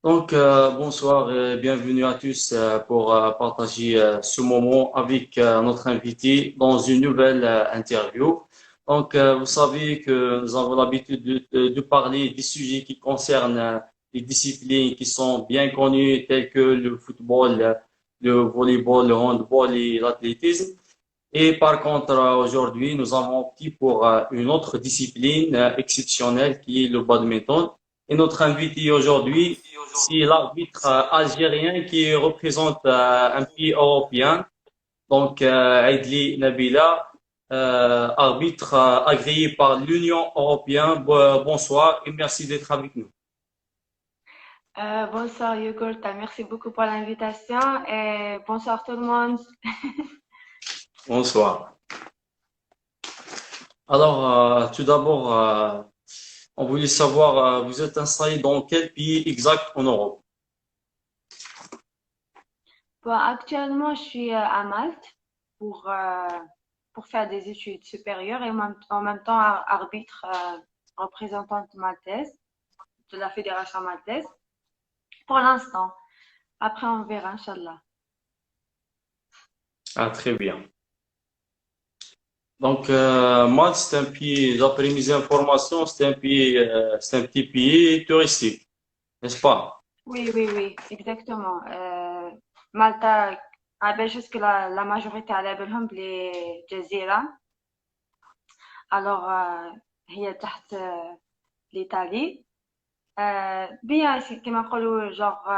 Bonsoir et bienvenue à tous pour partager ce moment avec notre invité dans une nouvelle interview. Vous savez que nous avons l'habitude de parler des sujets qui concernent les disciplines qui sont bien connues, telles que le football, le volleyball, le handball et l'athlétisme. Et par contre, aujourd'hui, nous avons opté pour une autre discipline exceptionnelle qui est le badminton. Et notre invité aujourd'hui, c'est l'arbitre algérien qui représente un pays européen, Aidli Nabila, arbitre agréé par l'Union européenne. Bonsoir et merci d'être avec nous. Bonsoir Yogurta, merci beaucoup pour l'invitation et bonsoir tout le monde. Bonsoir. Tout d'abord, on voulait savoir, vous êtes installé dans quel pays exact en Europe? Bon, actuellement, je suis à Malte pour, euh, pour faire des études supérieures et en même temps arbitre représentante maltaise de la Fédération maltaise pour l'instant. Après, on verra, Inch'Allah. Ah, très bien. Malte, c'est un pays, d'après mes informations, c'est un petit pays touristique, n'est-ce pas? Oui, oui, oui, exactement. Malta, jusque la majorité على بالهم بلي جزيرة. Alors, هي تحت l'Italie. Bien, كما نقولوا genre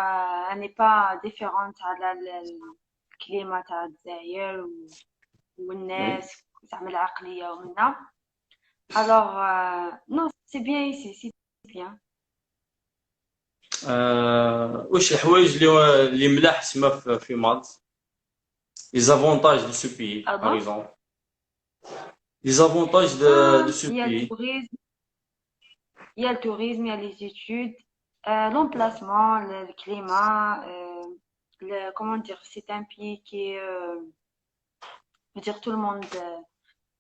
elle n'est pas différente على الكليمة تاع الجزائر Oui. والناس زعما العقلية ومنا. Alors, non, c'est bien ici, c'est bien. وش الحوايج اللي ملاح تسمى في مالط؟ Les avantages de ce pays, par Pardon? exemple. Les avantages de ce Il y a le pays. tourisme, il y a le tourisme, il y a les études, l'emplacement, le climat, comment dire, c'est un pays qui est, je veux dire, tout le monde,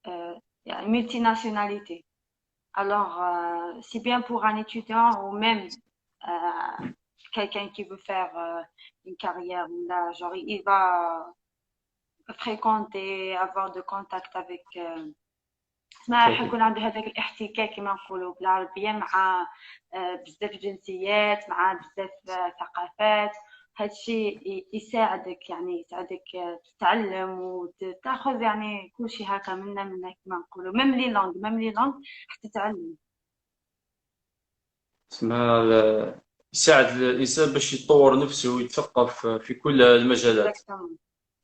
il y a une multinationalité. Alors, c'est bien pour un étudiant ou même quelqu'un qui veut faire une carrière, là, genre, il va fréquenter, avoir de contact avec اسمها Très راح bien. يكون عنده هذاك الاحتكاك كما نقولوا بالعربية مع بزاف جنسيات مع بزاف ثقافات. هذا الشيء يساعدك يعني يساعدك تتعلم وتاخذ يعني كل شيء هكا منا كما نقولوا ميم لي لونغ حتى تتعلم. اسمها يساعد الإنسان باش يطور نفسه ويتثقف في كل المجالات. اكزاكتومون.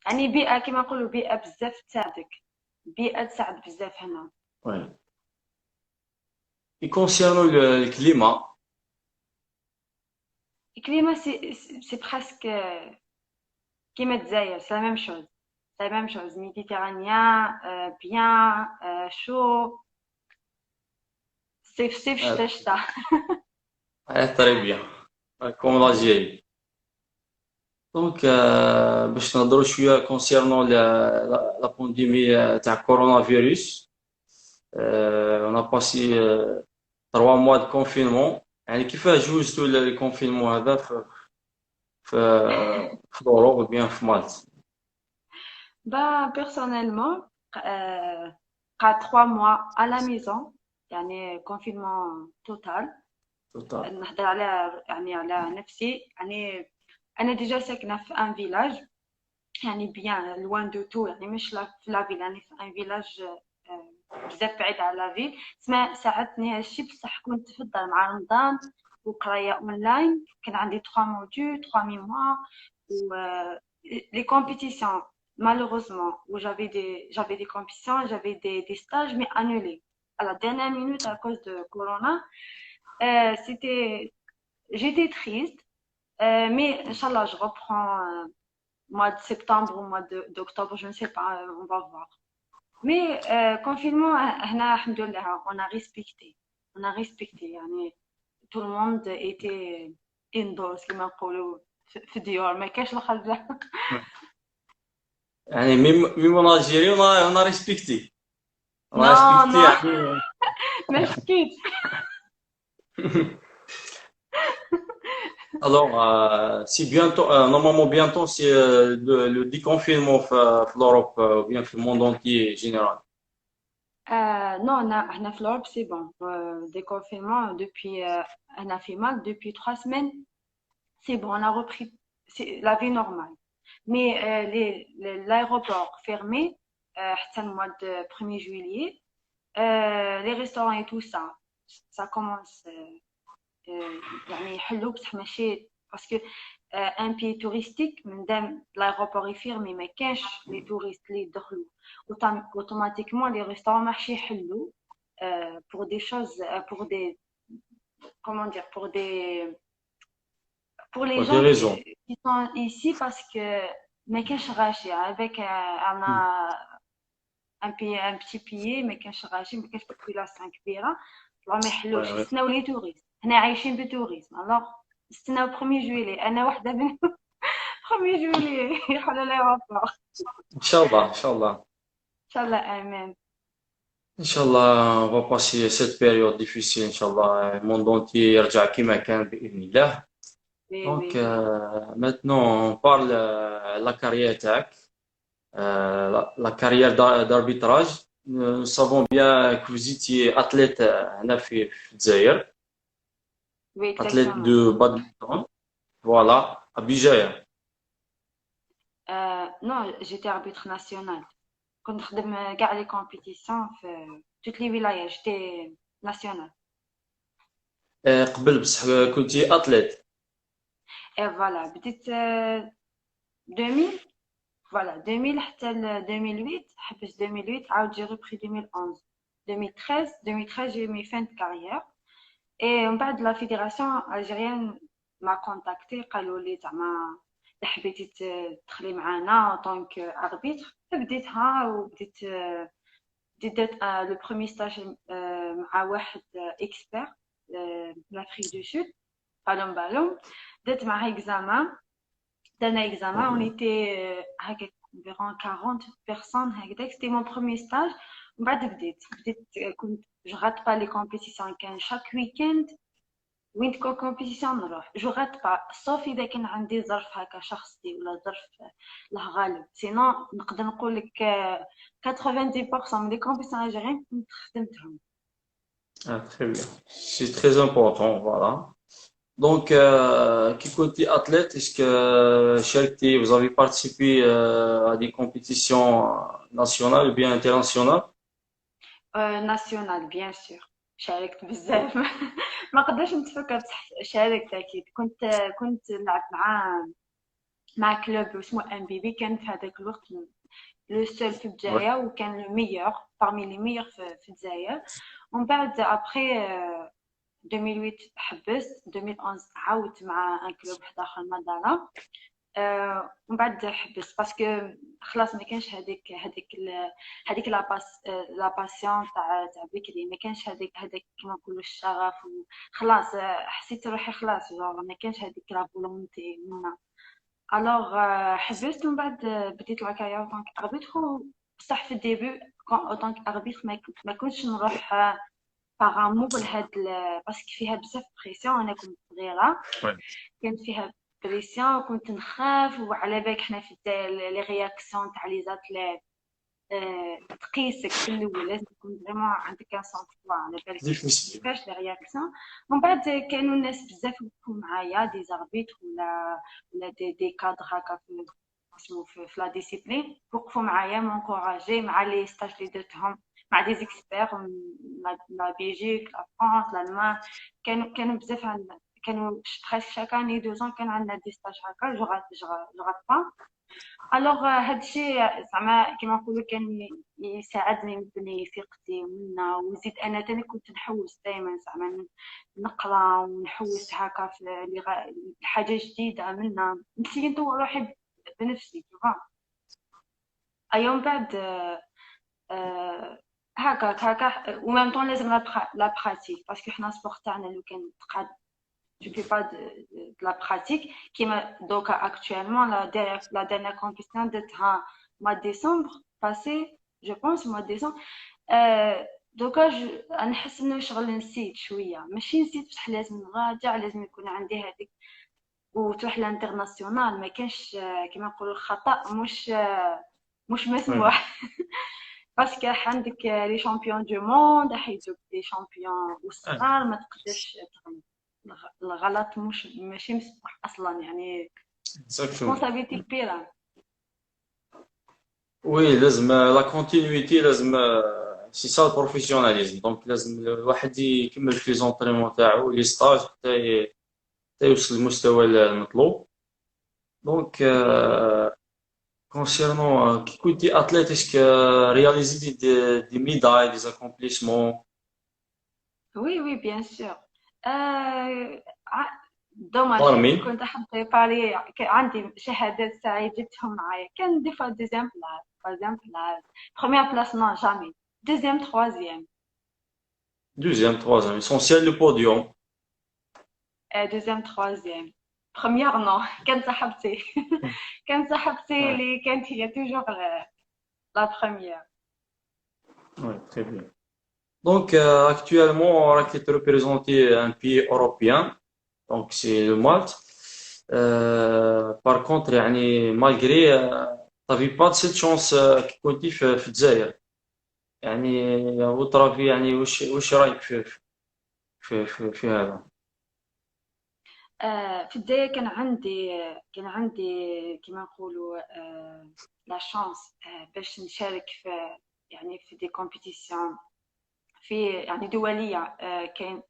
يعني بيئة كما نقولوا بيئة بزاف تساعدك، بيئة تساعد بزاف هنا. Ouais. Et concernant le climat, الكليمة سي بريسك كيما الجزائر، سي لا ميم شوز، سي لا ميم شوز ميديتيرانيان، بيان، شو، صيف صيف شتا شتا. très bien, comme l'Algérie. باش نهضروا شوية concernant la pandémie تاع coronavirus. On a passé 3 mois de confinement. يعني كيفاش جوزتوا الكونفينمون هذا في في الأوروب وبيان في مالت؟ Bah, personnellement, قعدت 3 mois à la maison، يعني confinement total. Total. نهضر على يعني على نفسي، يعني أنا ديجا ساكنة في ان فيلاج، يعني بيان لوان دو تو، يعني مش في لا فيل، يعني في ان فيلاج بزاف بعيد على لا فيل. ساعدتني هادشي، بصح كنت في الدار مع رمضان وقرايه اونلاين. كان عندي 3 موديول 3 ميموار و les compétitions malheureusement où j'avais des compétitions, j'avais des stages mais annulés à la dernière minute à cause de Corona. C'était j'étais triste, mais Inch'Allah je reprends mois de septembre ou d'octobre, je ne sais pas, on va voir. Mais confinement, هنا الحمد لله on a respecté, on a respecté. يعني tout le monde était indoors كما نقولوا في الديور، ما كاش الخرجة. يعني ميم en Algérie on a respecté. On a Non, respecté non, يعني. ما حكيت. Alors, si bientôt, normalement bientôt, c'est le déconfinement في l'Europe, ou bien في le monde entier général. Non, on a في l'Europe, c'est bon. Déconfinement depuis, on a fait mal depuis 3 semaines. C'est bon, on a repris la vie normale. Mais l'aéroport fermé, حتى le mois de 1er juillet, les restaurants et tout ça, ça commence يعني يحلوا بصح ماشي باسكو ان بي توريستيك من دام l'aéroport est fermé ما كاينش لي توريست اللي يدخلوا اوتوماتيكمون لي ريستورون ماحش يحلوا pour des choses pour des comment dire pour les Pour des gens raisons. qui sont ici parce que ما كاينش غاشي avec Hmm. un petit pays ما كاينش غاشي ما كاينش population كبيره والله ما Ouais, يحلوش ouais. يستناو لي توريست هنا عايشين بالتوريزم الوغ نستناو 1 جويلي انا وحده من 1 جويلي يحل الايروبور Inch'Allah, Inch'Allah. ان شاء الله امين. Inch'Allah, on va passer cette période difficile, Inch'Allah. Le monde entier يرجع كما كان بإذن الله. وي وي Donc, وي maintenant, on parle la carrière tech, la carrière d'arbitrage. Nous savons bien que vous étiez athlète هنا في الجزائر, وي athlète اكزاكتومون. de badminton. Voilà, à Bijaya. نو جيتي اربيتر ناسيونال كنت نخدم كاع لي كومبيتيسيون في توت لي ولايات جيتي ناسيونال. قبل بصح كنتي athlète. اي فوالا بديت 2000 فوالا 2000 حتى ل 2008 حبست 2008 عاود جي ريبري 2011 2013 j'ai mis fin de carrière et من بعد لا فيدراسيون الجيريان ما كونتاكتي قالوا لي زعما إذا حبيتي تدخلي معانا طونك اربيتر بديتها وبديت درت لو بروميي ستاج مع واحد اكسبير لافريك دو سود بالون بالون درت معاه اكزامان درنا اكزامان اون ايتي هكا environ 40 personnes هكذاك سيتي مون بروميي ستاج ومن بعد بديت كنت جو رات با لي كومبيتيسيون كان شاك ويكند وين تكون كومبيتيسيون نروح جو رات با صوف اذا كان عندي ظرف هكا شخصي ولا ظرف له غالب سينو نقدر نقول لك 90% من لي كومبيتيسيون الجيريان كنت خدمتهم. Ah, très bien. C'est très important, voilà. Donc, qui côté athlète, est-ce que vous avez participé à des compétitions nationales ou bien internationales? ناسيونال بيان سور شاركت بزاف ما قدرش نتفكر بصح شاركت اكيد كنت نلعب مع كلوب اسمه ام بي بي كان في هذاك الوقت لو سول في Ouais. الجزائر وكان لو ميور parmi لي ميور في الجزائر ومن بعد ابخي 2008 حبست 2011 عاودت مع ان كلوب واحد اخر مدانا ومن بعد حبست باسكو خلاص ما كانش هذيك لا باسيون تاع بكري ما كانش هذاك كما نقولوا الشغف وخلاص حسيت روحي خلاص ما كانش هذيك لا فولونتي منا الوغ حبست ومن بعد بديت لا كارير طونك اربيتر بصح في الديبي طونك اربيتر ما كنتش نروح باغ امور لهاد باسكو فيها بزاف بريسيون انا كنت صغيره Ouais. كانت فيها بريسيون وكنت نخاف وعلى بالك حنا في الجزائر لي رياكسيون تاع لي زاتليت تقيسك في الاول لازم تكون فريمون عندك ان سونتروا على بالك Difficile. كيفاش لي رياكسيون ومن بعد كانوا الناس بزاف وقفوا معايا دي زاربيتر ولا دي كادر هكا في اسمو في لا ديسيبلين وقفوا معايا مونكوراجي مع لي ستاج اللي درتهم مع دي زيكسبير من لا بلجيك لا فرنسا الالمان كانوا بزاف عندنا كانوا بريسك شاك اني 2 كان عندنا دي ستاج هكا جو غات با الوغ هادشي زعما كيما نقولوا كان يساعدني نبني ثقتي منا وزيد انا تاني كنت نحوس دائما زعما نقرا ونحوس هكا في حاجه جديده منا نسيت نطور روحي بنفسي تفهم ايوم بعد هكا وميم طون لازم لا براتيك باسكو حنا سبور تاعنا لو كان تقاد je fais pas de la pratique qui m'a donc actuellement la dernière compétition d'être en mois de décembre passé je pense mois de décembre دوكا نحس انه شغل نسيت شويه ماشي نسيت بصح لازم نراجع لازم يكون عندي هذيك وتروح لانترناسيونال ما كانش كما نقولوا الخطأ مش Oui. مسموح. باسكو راح عندك لي شامبيون دو موند، راح يجوك لي شامبيون Ah, وصغار، ما تقدرش الغلط ماشي مسموح اصلا يعني. exactement. ريسبونسابيلتي كبيره. Oui, لازم la continuité لازم c'est ça le professionnalisme. Donc لازم الواحد يكمل في زونطريمون تاعو لي ستاج حتى يوصل للمستوى المطلوب. دونك concernant كي كنتي اتليت اسك رياليزي دي ميداي دي اكومبليسمون؟ وي وي بيان سور. دوماج بارمي كنت احب بريباري، عندي شهادات تاعي جبتهم معايا، كان دي فوا دوزيام بلاس، troisième بلاس، بروميير بلاس نو جامي، دوزيام troisième. deuxième troisième essentiel le podium. دوزيام troisième. بروميير نو كانت صاحبتي كانت صاحبتي Ouais, اللي كانت هي توجور لا بروميير. ouais, très bien. Donc actuellement راك تريبريزونتي un pays européen. Donc c'est le Malte. Par contre يعني malgré t'avais pas de cette chance كي كنتي في الجزائر. يعني وترى يعني وش رايك في هذا؟ في البداية كان عندي كما نقولوا لا شانس باش نشارك في، يعني في دي كومبيتيسيون في يعني دولية.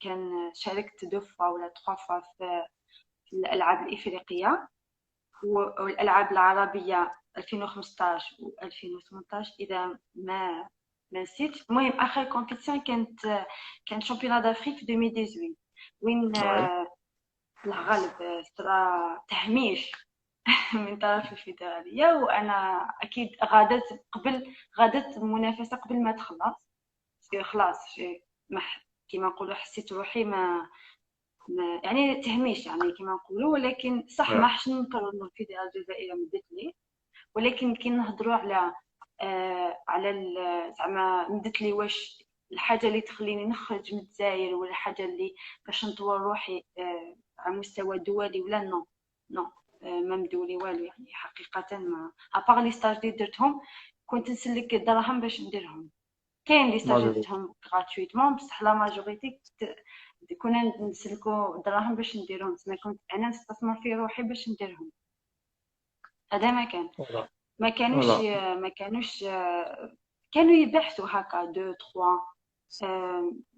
كان شاركت دو فوا ولا تخوا فوا في الألعاب الإفريقية والألعاب العربية 2015 و 2018 إذا ما نسيت. المهم آخر كومبيتيسيون كانت شامبيونات دافريك في 2018 وين Ouais. الغالب صرا تهميش من طرف الفيدرالية، وأنا أكيد غادرت المنافسة قبل ما تخلص. باسكو خلاص كيما نقولوا حسيت روحي يعني تهميش يعني كيما نقولوا. ولكن صح ما Ouais. حش ننكر انه الفيدرالية الجزائرية مدت لي، ولكن كي نهضروا على زعما مدت لي واش الحاجه اللي تخليني نخرج من الجزائر، ولا الحاجه اللي باش نطور روحي على مستوى دولي ولا نو نو. ما مدولي والو يعني حقيقه. ما ابار لي ستاج اللي درتهم كنت نسلك الدراهم باش نديرهم. كاين لي ستاج Majorité. درتهم غراتويتمون، بصح لا ماجوريتي كنا نسلكو الدراهم باش نديرهم، تما كنت انا نستثمر في روحي باش نديرهم. هذا ما كان. Voilà. ما كانوش Voilà. ما كانوش كانوا يبحثوا هكا دو تخوا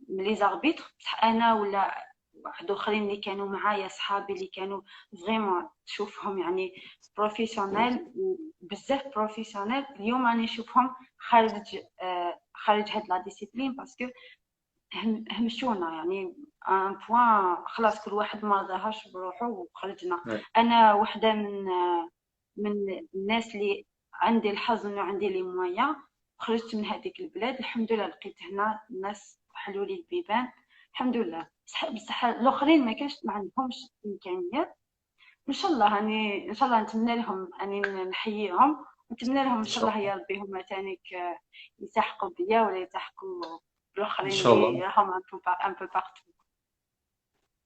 لي زاربيتر، بصح انا ولا واحد اخرين اللي كانوا معايا صحابي اللي كانوا فريمون تشوفهم يعني بروفيسيونيل وبزاف بروفيسيونيل، اليوم راني نشوفهم خارج هاد لا ديسيبلين باسكو همشونا يعني ان بوين خلاص كل واحد ما ظهرش بروحه وخرجنا. Ouais. انا وحده من الناس اللي عندي الحظ انه عندي لي مويا، خرجت من هذيك البلاد الحمد لله، لقيت هنا الناس حلوا لي البيبان الحمد لله. بصح الاخرين ما عندهمش امكانيات. ان شاء الله اني ان شاء الله نتمنى لهم اني نحييهم، ونتمنى لهم ان ان شاء شاء الله الله. يا ربي هما تانيك يلتحقوا بيا ولا يلتحقوا ان بالاخرين شاء اللي الله. راهم ان بو بارتو.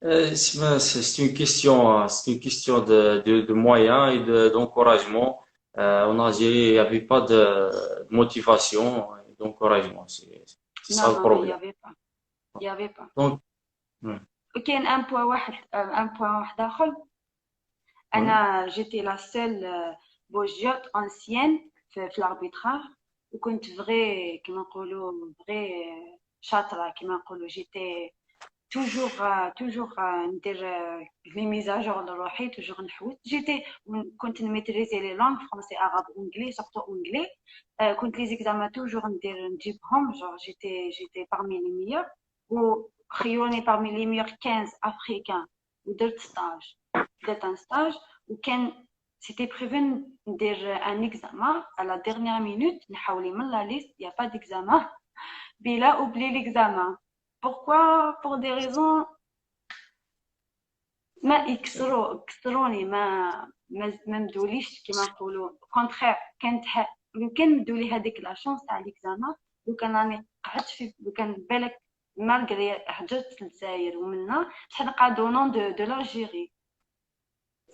C'est une question de moyens et d'encouragement. En Algérie, il n'y avait pas de motivation et d'encouragement. C'est نو ça le نو نو problème. يافي با. Donc, ouais, وكاين ان بوان واحد اخر. ouais, انا جيتي لا سيل بوجيوت انسيان في الاربيتراج، وكنت فغي كما نقولوا فغي شاطره كما نقولوا. جيتي توجور ندير لي ميزاجور لروحي، توجور نحوس. كنت نميتريزي لي لونغ فرونسي عرب انجلي سورتو انجلي. كنت لي زيكزامان توجور نجيبهم جور. جيتي parmi les meilleurs وخيروني parmi les meilleurs 15 افريكان. درت ان ستاج وكان سيتي بريفين ندير ان اكزامان على ديرنيير مينوت، نحاولي من لا ليست يا با ديكزامان بلا اوبلي ليكزامان. pourquoi pour des raisons ما كسروني ما مدوليش كما نقولوا كونترير. لو كان مدولي هذيك لا شونس تاع ليكزامان، لو كان راني قعدت لو كان بالك مالغري هجرت للجزائر ومنا بصح نقعدو نون دو لالجيري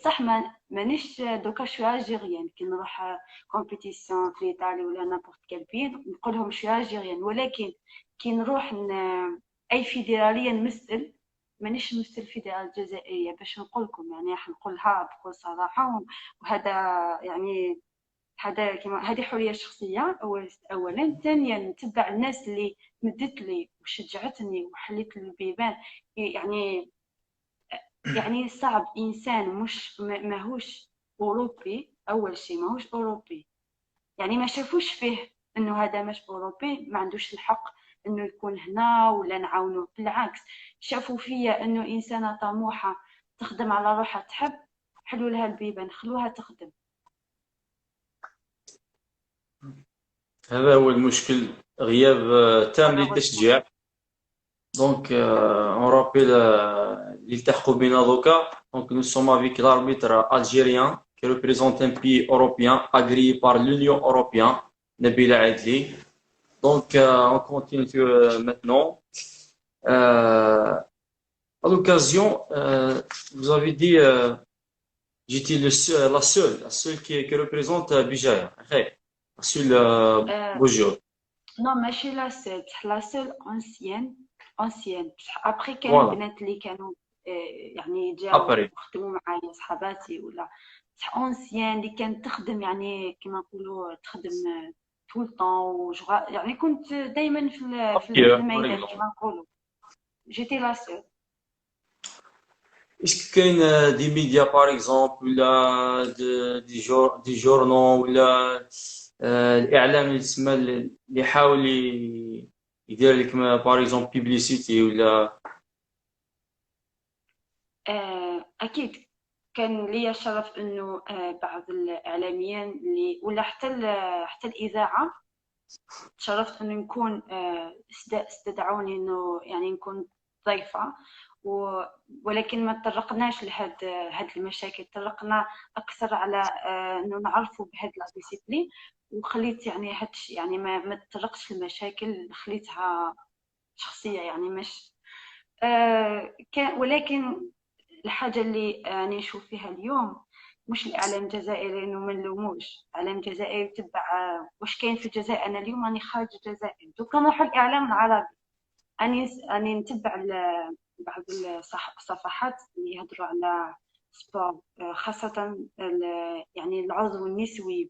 صح. ما مانيش دوكا شو الجيريان كي نروح كومبيتيسيون في ايطالي ولا نابورت كال بي نقول لهم شو الجيريان، ولكن كي نروح اي فيدراليه نمثل، مانيش نمثل الفيدراليه الجزائريه باش نقول لكم، يعني راح نقولها بكل صراحه. وهذا يعني هذا كما هذه حريه شخصيه اولا. ثانيا نتبع الناس اللي مدت لي وشجعتني وحلت لي البيبان. يعني صعب انسان مش ماهوش اوروبي، اول شيء ماهوش اوروبي، يعني ما شافوش فيه انه هذا مش اوروبي ما عندوش الحق انه يكون هنا ولا نعاونه. بالعكس، شافوا فيا انه انسانه طموحه تخدم على روحها، تحب، حلوا لها البيبان، خلوها تخدم. هذا هو المشكل، غياب تام للتشجيع. دونك on rappelle اللي التحقوا بنا دوكا. Donc nous sommes avec l'arbitre algérien qui représente un pays européen agréé par l'Union européenne, Nabila Adli. Donc on continue maintenant. À l'occasion, vous avez dit j'étais la seule qui représente Bijaya. La seule Boujour. نو ماشي لا سيل، بصح لا سيل اونسيان بصح ابخي كانوا Voilà, البنات اللي كانوا يعني جاو après. وخدموا معايا صحاباتي ولا. بصح اونسيان اللي كانت تخدم يعني كما نقولوا تخدم طول طون، يعني كنت دائما في Hier, par الميدان exemple. كما نقولوا. جيتي لا سيل. Est-ce qu'il y a des médias, par exemple, ou là, des journaux, ou là, الإعلام اللي تسمى اللي يحاول يدير لك par exemple publicité ولا. اكيد كان ليا الشرف انه بعض الاعلاميين اللي ولا حتى الاذاعه تشرفت انه نكون استدعوني انه يعني نكون ضيفة ولكن ما تطرقناش هاد المشاكل، تطرقنا اكثر على انه نعرفوا بهاد لا ديسيبلين. وخليت يعني هادشي يعني ما تطرقتش للمشاكل، خليتها شخصية يعني مش كان. ولكن الحاجة اللي يعني نشوف فيها اليوم مش الإعلام الجزائري، إنه ما نلوموش الإعلام الجزائري يتبع واش كاين في الجزائر. أنا اليوم راني خارج الجزائر، دوكا نروح الإعلام العربي، أني نتبع بعض الصفحات اللي يهضروا على سبور، خاصة يعني العضو النسوي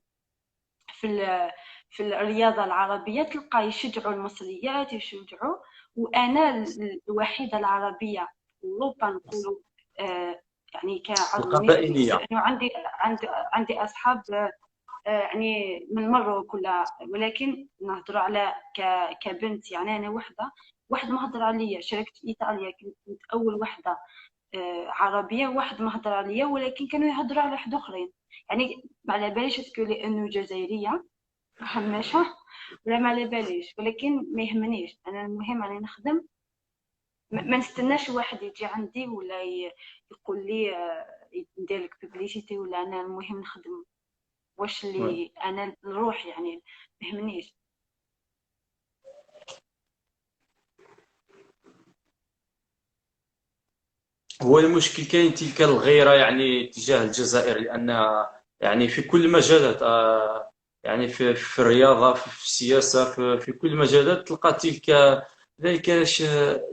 في الرياضة العربية، تلقى يشجعوا المصريات يشجعوا. وأنا الوحيدة العربية أوروبا نقولوا يعني كعضو نسوي، القبائلية. لأنه عندي أصحاب يعني من المغرب كلها، ولكن نهضر على كبنت. يعني أنا واحد ما هضر عليا، شاركت في إيطاليا كنت أول واحدة عربية، واحد ما هضر عليا، ولكن كانوا يهضروا على واحد آخرين. يعني ما على باليش تقول لأنه جزائرية هماشة ولا ما على باليش، ولكن ما يهمنيش. أنا المهم أنا نخدم، ما نستناش واحد يجي عندي ولا يقول لي ندير لك بيبليسيتي، ولا أنا المهم نخدم واش Ouais. اللي أنا نروح، يعني ما يهمنيش. هو المشكل كاين تلك الغيرة يعني تجاه الجزائر، لأن يعني في كل المجالات يعني في الرياضة، في السياسة، في كل المجالات تلقى ذلك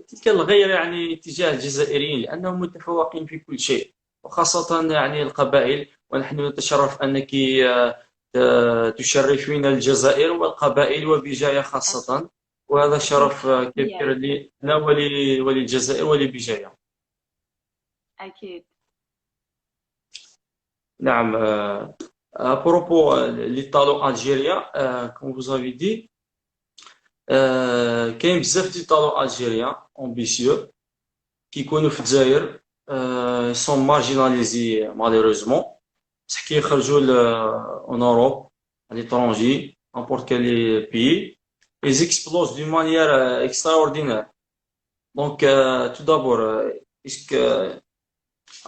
تلك الغيرة يعني تجاه الجزائريين، لأنهم متفوقين في كل شيء، وخاصة يعني القبائل. ونحن نتشرف أنك تشرفين الجزائر والقبائل وبجاية خاصة، وهذا أكيد شرف فخورية كبير لنا وللجزائر ولبجاية. أكيد. نعم. à propos l'Italo-Algérien, comme vous avez dit, كاين بزاف ديتالو الجيريان امبيسيو كيكونوا في الجزائر سون مارجيناليزي ماليروزمون، بصح كيخرجوا اون اوروب à l'étranger n'importe quel pays, ils explosent d'une manière extraordinaire. Donc tout d'abord, est-ce que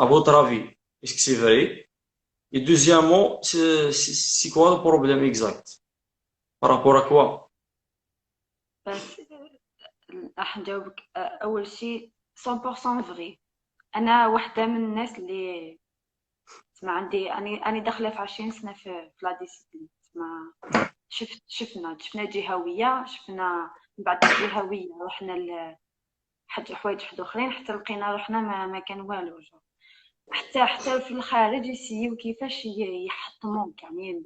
à votre avis est-ce que c'est vrai? Et deuxièmement, c'est quoi le problème exact? Par rapport à quoi? بس راح نجاوبك. أول شيء 100% فري. أنا واحدة من الناس اللي تسمى عندي اني داخله في 20 سنه في لا ديسيبلين. تسمى شفنا جهويه، شفنا من بعد الجهويه رحنا حوايج اخرين حتى لقينا روحنا ما كان والو. حتى في الخارج يسيو كيفاش يحطموك يعني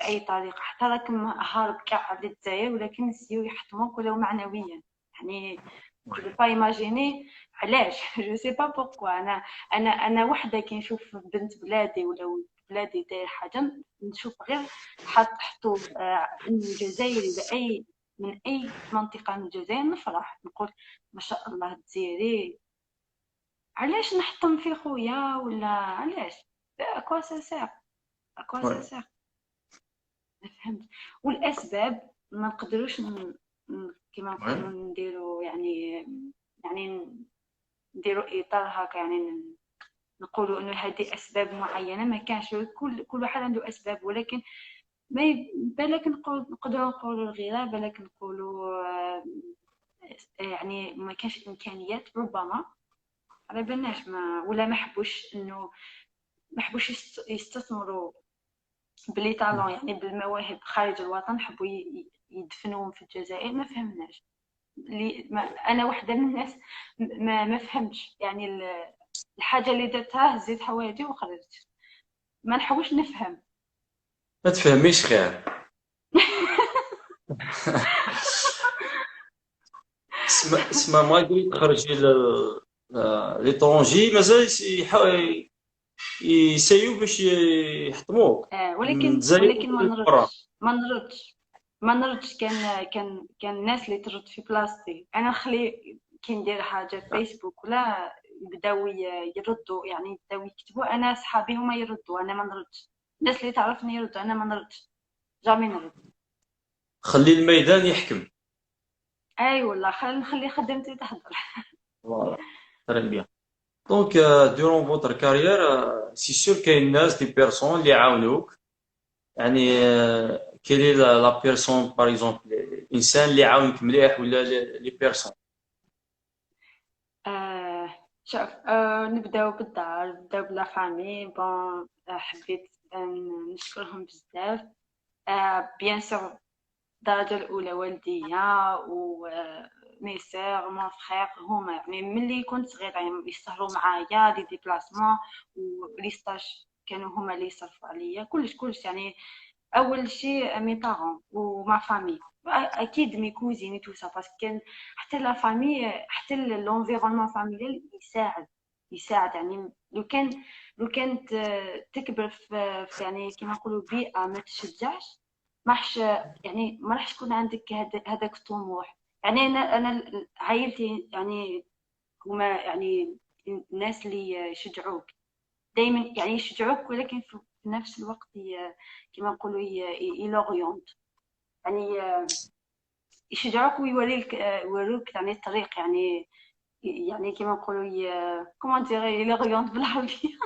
بأي طريقة، حتى راكم هارب كاع للجزائر ولكن يسيو يحطموك ولو معنويا يعني. جو با ايماجيني علاش جو سي با بوركوا. انا وحده كي نشوف بنت بلادي ولا بلادي داير حاجه نشوف غير حطوا انه جزائري باي من اي منطقه من الجزائر نفرح نقول ما شاء الله الجزائري. علاش نحطم في خويا ولا علاش؟ اكوا سا سير، اكوا سا Ouais. سير. ما فهمت. والاسباب ما نقدروش كيما Ouais. نقولوا نديروا يعني نديروا اطار هكا يعني نقولوا انه هذه اسباب معينه ما كانش. كل واحد عنده اسباب، ولكن ما بالك نقدروا نقولوا الغيره، بالك نقولوا يعني ما كانش امكانيات ربما على بالناش ولا ما حبوش انه ما حبوش يستثمروا بلي طالون يعني بالمواهب خارج الوطن، حبوا يدفنوهم في الجزائر. ما فهمناش انا واحده من الناس ما فهمتش يعني الحاجه اللي درتها هزيت حوايجي وخرجت. ما نحاولش نفهم. ما تفهميش خير. اسمع ما يقول تخرجي ليترونجي مازال يسيو باش يحطموك من الجزائر ولكن ما برا. نردش ما نردش. كان الناس اللي ترد في بلاصتي انا نخلي كي ندير حاجه في فيسبوك ولا يبداو يردوا يعني يبداو يكتبوا، انا صحابي هما يردوا انا ما نردش. الناس اللي تعرفني يردوا انا ما نردش، جامي نرد. خلي الميدان يحكم. اي والله نخلي خدمتي تهضر. فوالا تري بيان. دونك دورون فوتر كارير سي سور كاين ناس دي بيرسون اللي يعاونوك يعني كيلي لا بيرسون باغ اكزومبل الانسان اللي يعاونك مليح ولا لي بيرسون. شوف، نبداو بالدار، نبداو بلا فامي. بون حبيت نشكرهم بزاف. بيان سور الدرجة الأولى والديا و مي سيغ مون فخيغ هما يعني ملي كنت صغيرة يعني يسهروا معايا دي ديبلاسمون ولي ستاج كانوا هما اللي يصرفوا عليا كلش يعني. اول شيء مي بارون وما فامي، اكيد مي كوزيني تو سا باسكو كان حتى لا فامي حتى لونفيرونمون فاميليال يساعد يعني. لو كانت تكبر في يعني كيما نقولوا بيئه ما تشجعش، ما راحش يعني ما راحش تكون عندك هذاك الطموح. يعني انا عائلتي يعني هما يعني الناس اللي يشجعوك دائما يعني يشجعوك، ولكن في نفس الوقت كما نقولوا يلوريونت يعني يشجعوك ويوريك يوروك يعني الطريق يعني كما نقولوا كومون ديري يلوريونت بالعربية.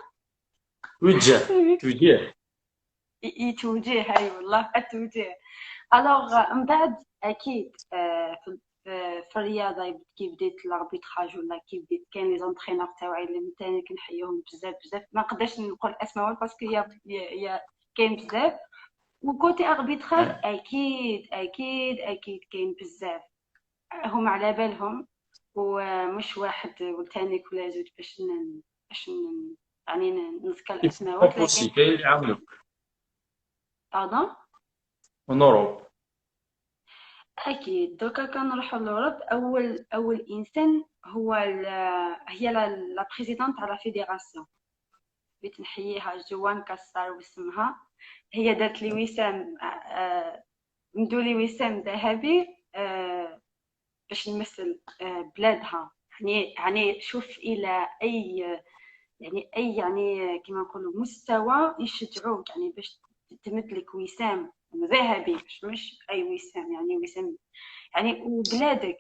توجه توجيه. يتوجيه. هاي والله التوجيه. الوغ من بعد اكيد في الرياضه كي بديت لاربيتراج ولا كي بديت كاين لي زونترينور تاعي اللي ثاني كنحييهم بزاف ما نقدرش نقول اسماء باسكو هي كاين بزاف. وكوتي اربيتراج اكيد كاين بزاف هم على بالهم، ومش واحد والثاني ولا زوج باش يعني نذكر الاسماء بوسي لكن كاين اللي يعاونوك pardon. اون اوروب. أكيد دوكا كنروحو لأوروب. أول إنسان هي لا بريزيدونت تاع لا فيديراسيون، بغيت نحييها جوان كاسار واسمها. هي دارت لي وسام ندولي وسام ذهبي باش نمثل بلادها. يعني شوف إلى أي يعني كما نقولوا مستوى يشجعوك يعني باش تمثلك وسام ذهبي، مش أي وسام يعني وسام يعني وبلادك.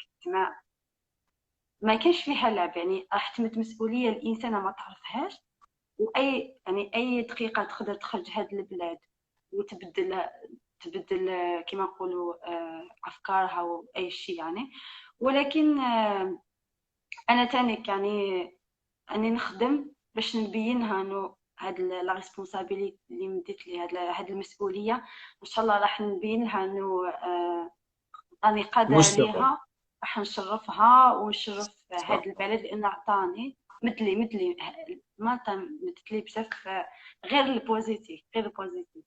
ما كانش فيها لعب يعني راح تمت مسؤوليه الانسانه ما تعرفهاش، واي يعني اي دقيقه تقدر تخرج هاد البلاد تبدل كما نقولوا افكارها واي شيء يعني. ولكن انا تانيك يعني اني نخدم باش نبينها انه هاد لا ريسبونسابيلتي اللي مديت لي، هاد المسؤوليه ان شاء الله راح نبين لها انه راني قادره المستقبل. عليها. راح نشرفها ونشرف هاد البلد لانه عطاني مدلي مالطا مدت لي بزاف، غير البوزيتيف غير البوزيتيف.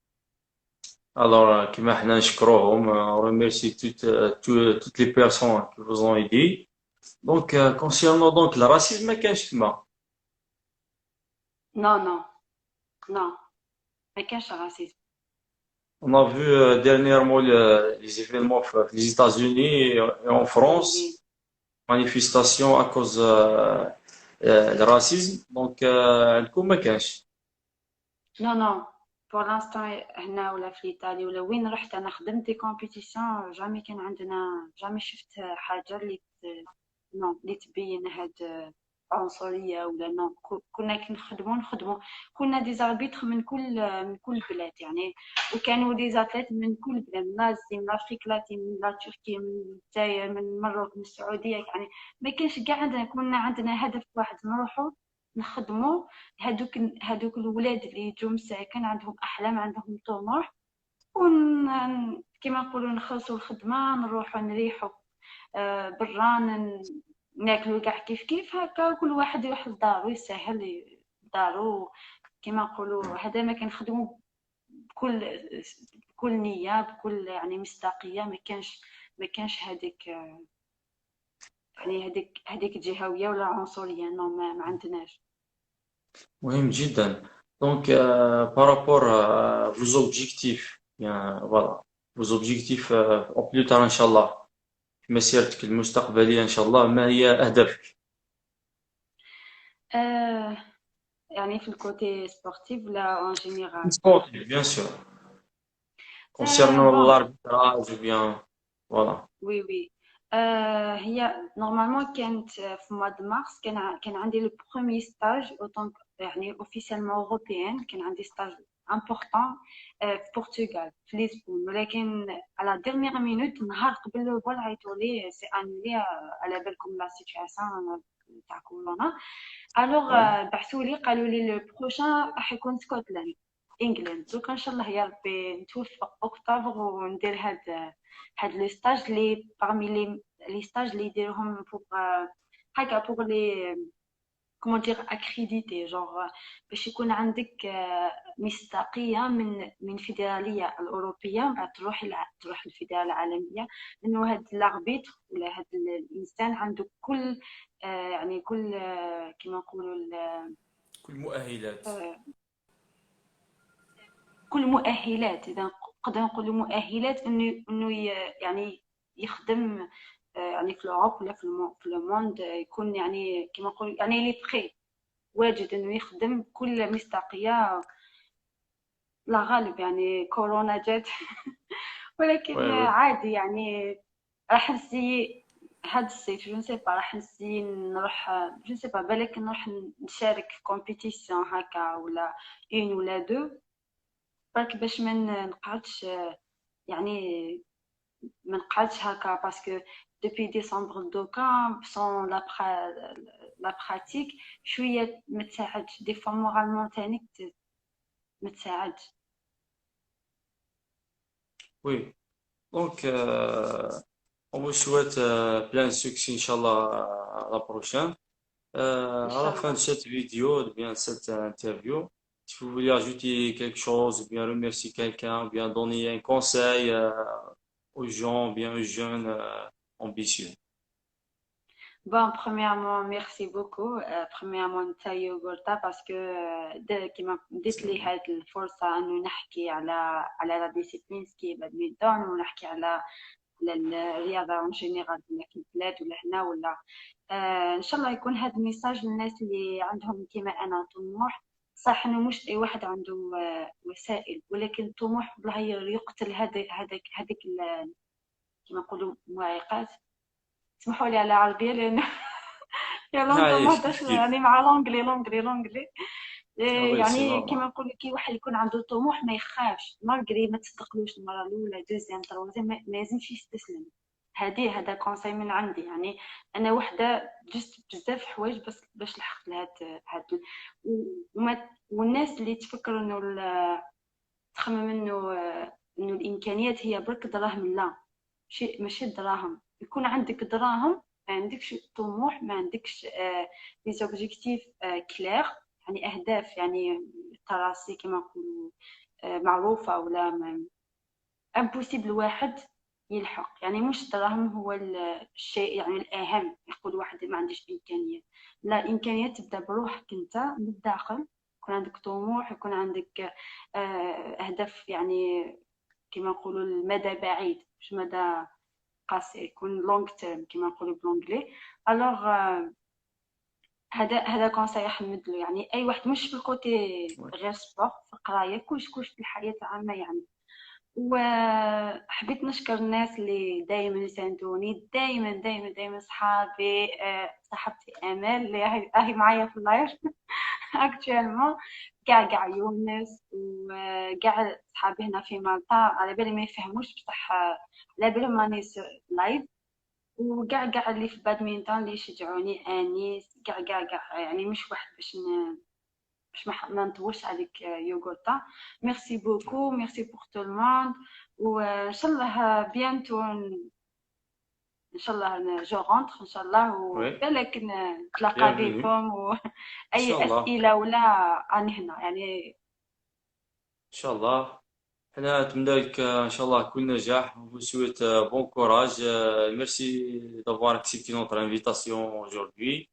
Alors, كما حنا نشكروهم, on remercie toutes les personnes qui vous ont aidé. Donc, concernant donc le racisme, ما كانش تما. نو نو نو ما كانش راسيزم. On a vu dernièrement les événements les États-Unis et en وي France, وي manifestations à cause du racisme. Donc, الكل ما كانش. نو نو بور لانستون هنا ولا في ايطاليا ولا وين رحت انا خدمت دي كومبيتيسيون، جامي كان عندنا، جامي شفت حاجه اللي نو اللي تبين هاد عنصريه ولا نو. كنا كي نخدمو كنا دي زاربيتر من كل بلاد يعني، وكانوا دي زاتليت من كل بلاد، من نازي من افريك لاتين من لا تركيا من الجزائر من المغرب من السعوديه يعني. ما كانش كاع عندنا، كنا عندنا هدف واحد نروحو نخدمو. هادوك الولاد اللي يجوا مساكن عندهم احلام عندهم طموح، كيما نقولوا نخلصوا الخدمه نروحوا نريحوا برا، ناكلوا كاع كيف هكا، وكل واحد يروح لدارو يسهل دارو. كيما نقولوا هذا ما كنخدموا بكل نيه، بكل يعني مصداقيه. ما كانش هذيك يعني هذيك الجهويه ولا عنصريه، ما عندناش. مهم جدا. Donc, par rapport à vos objectifs, bien, voilà, vos objectifs au plus tard, Inch'Allah, في مسيرتك المستقبلية إن شاء الله, ما هي أهدافك؟ آه يعني في الكوتي سبورتيف ولا اون جينيرال؟ Sportif, bien sûr. Concernant بون l'arbitrage, ou bien, voilà. وي وي هي نورمالمون كانت في مواد مارس، كان عندي لو بروميي ستاج اوتونك يعني اوفيسيالمون اوروبيان. كان عندي ستاج امبورطون في البرتغال في لشبون، ولكن على ديرنيير مينوت نهار قبل الفول عيطوا لي سي انولي. على بالكم لا سيتوياسيون تاع كورونا. الوغ Ouais. بعثوا لي قالوا لي لو بروشان راح يكون سكوتلاند انجلاند. دوك ان شاء الله يا ربي نتوفق اكتوبر وندير هاد لي ستاج لي parmi لي ستاج اللي يديروهم بوغ هكا بوغ لي كومون دير اكريديتي جونغ، باش يكون عندك مصداقيه من الفيدراليه الاوروبيه، بعد تروح الفيدراليه العالميه. لانه هاد لاربيتر ولا هاد الانسان عنده كل يعني كل كيما نقولوا كل مؤهلات. كل مؤهلات، اذا نقدر نقول مؤهلات انه يعني يخدم يعني في لوروب ولا في لو موند، يكون يعني كما نقول يعني لي بري واجد انه يخدم بكل مصداقيه. لا غالب يعني كورونا جات ولكن Ouais, ouais. عادي يعني. راح نسي هاد الصيف جو نسي با، راح نسي نروح جو نسي با، بالك نروح نشارك في كومبيتيسيون هكا ولا اون ولا دو، برك باش ما نقعدش يعني ما نقعدش هكا. باسكو دوبي ديسمبر دوكا بسون لا براتيك شويه ما تساعدش دي فوا مورالمون تاني ما تساعدش. Oui. Donc, on vous souhaite plein de succès, Inch'Allah, à la prochaine. ان À la شاء fin de الله. cette vidéo, ou bien cette interview, si vous voulez ajouter quelque chose, ou bien remercier quelqu'un, ou bien donner un conseil aux gens, ou bien aux jeunes ambitieux. Bon, premièrement, merci beaucoup. premièrement نتايو قلتها باسكو كيما ديت لي هاد الفرصة انه نحكي على لا ديسيبلين سكي بادمنتون، ونحكي على الرياضة اون جينيرال هنا في البلاد ولا هنا ولا ان شاء الله يكون هاد الميساج للناس اللي عندهم كيما انا طموح. صح انه مش اي واحد عنده وسائل، ولكن الطموح والله يقتل هذيك كيما نقولوا معيقات. اسمحوا لي على العربية لأن يا لونغ ما معليش هضرش كيف. يعني مع لونجلي. Oui, c'est يعني normal. كيما نقول لك كي واحد يكون عنده طموح ما يخافش، مالغري ما تصدقلوش المرة الأولى دوزيام تروازيام ما لازمش يستسلم. هذا كونساي من عندي. يعني انا وحده جست بزاف حوايج بس باش لحقت لهاد والناس اللي تفكروا انه تخمم انه الامكانيات هي برك دراهم. لا، شيء ماشي الدراهم. يكون عندك دراهم ما عندكش طموح، ما عندكش لي زوبجيكتيف كلير، يعني اهداف يعني تراسي كما نقولوا معروفه، ولا امبوسيبل واحد يلحق. يعني مش الدراهم هو الشيء يعني الاهم. يقول واحد ما عنديش امكانيات، لا، الامكانيات تبدا بروحك انت من الداخل. يكون عندك طموح، يكون عندك اهداف يعني كما نقولوا المدى بعيد مش مدى قصير، يكون لونغ تيرم كما نقولوا بالانجلي. الوغ هذا كونساي احمد له. يعني اي واحد مش في الكوتي Ouais. غير سبور، في القرايه، كلش في الحياه عامه يعني. وحبيت نشكر الناس اللي دائما يساندوني، دائما دائما دائما صحابي، صاحبتي امال اللي راهي معايا في اللايف اكتوالمون، كاع يونس وكاع صحابي هنا في مالطا. على بالي ما يفهموش بصح على بالهم راني لايف. وكاع اللي في بادمينتون اللي يشجعوني، انيس، كاع يعني مش واحد باش ما نطولش عليك يوغوتا. ميرسي بوكو، ميرسي بور تو الموند. وان شاء الله بيانتو ان شاء الله جو رونتر ان شاء الله، Oui. وبالك نتلاقى Bienvenue. بكم واي Inch'Allah. اسئله ولا راني هنا يعني. Inch'Allah. أنا أتمنى لك إن شاء الله كل نجاح. Vous souhaite bon courage. Merci d'avoir accepté notre invitation aujourd'hui.